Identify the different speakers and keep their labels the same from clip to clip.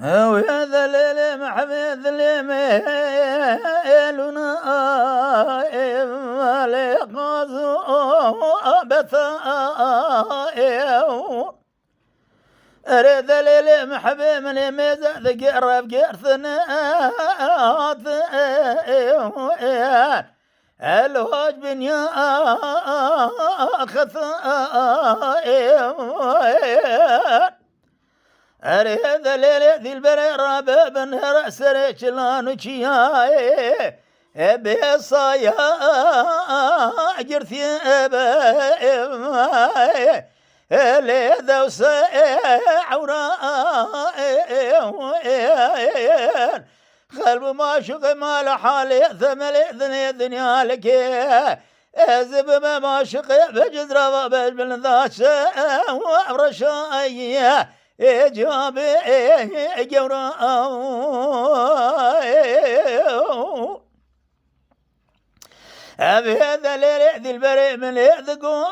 Speaker 1: ويا ذليل محمد لميلنا لقازو بثايو أريد ليل محبب لميزة ذقرب قرثنا الهوج بنيا خثايو أريد ليلة ذي البري رابب نهر سريش لانو چياي بيصايا جرثي أباي لذا وسعورا قلب ما شق ما لحالي ثمل ذني دنيا لك أزب ما شق بجدر بجبل ذاش ورشاي جابي جورا أبي هذا ليلة ذي البري من يذقو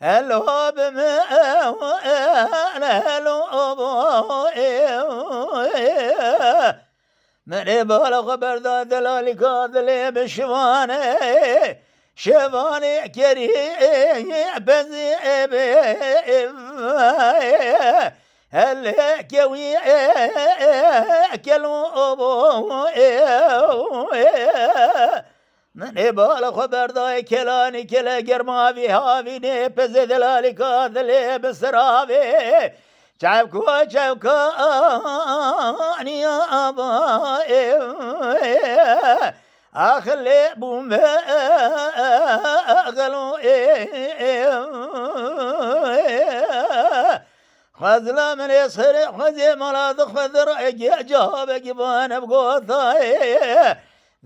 Speaker 1: هلو بما من يبال خبر ذا دلالي كاذلي بالشواني شفاني كريه بزي هل كوي كلو من يبال خبر ذا كلاني كلا قرما بها بني بزي دلالي كاذلي بسرابي شعبكو شعبكاني يا أبائي أخلي بوما أغلو خذلا من يسرق خذي ملاذ خذر جاب جبان بقوثاي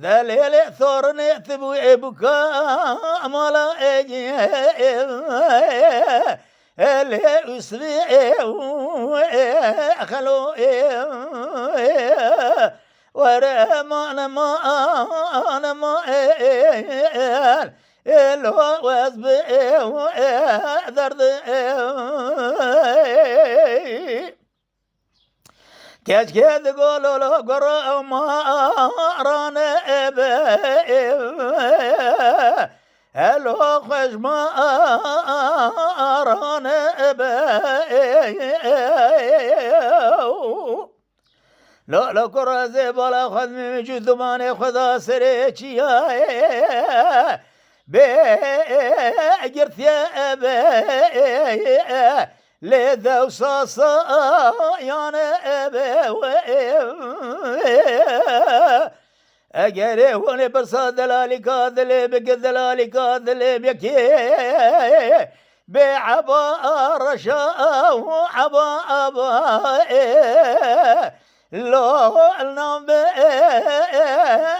Speaker 1: ذليل ثورني ثبوي بكا ملا اجي اللي اسبي خلو ورا ما الهو واسبي درد كاش كاد قولوا له قرأ ما رانا الهو خش ما رانا لا كرة زبالة خذ من وجود ثمانية خذا سريتشيا بجرث يا أبي لذا وصاصا يانا أبي أجري وني برصا دلالي كاذلي بك دلالي كاذلي بكي بعبا رشا وعبا أبا لو النام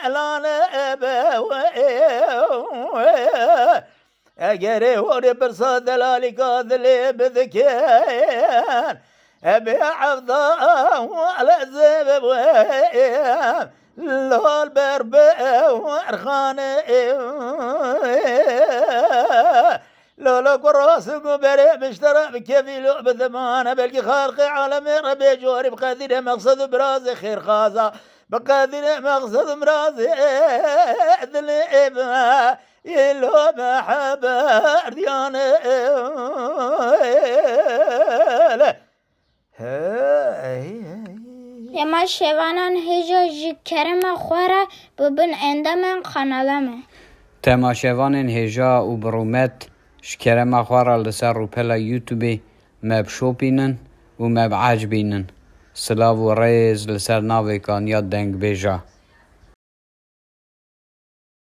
Speaker 1: لانا أبا أجري وني برصا دلالي كاذلي بذكيان أبي عفضا وعلى الزبب لو البرب وارخاني لو قراص قبري مشترى بكيفي لو بثمانة بلقي خارقي عالمي ربي جوري بقادر مقصد برازي خير خازا بقادر مقصد برازي ذلي يلو محبا دياني
Speaker 2: يما شوانان هجا جكرم خوره ببن عندما خنالمه
Speaker 3: تماشاوان هجا و برومت شكرم خوره لسر روپلا يوتيوب مب شوپینن و مب عجبینن سلاو و ريز لسر ناوی کان یاد دنگ بیجا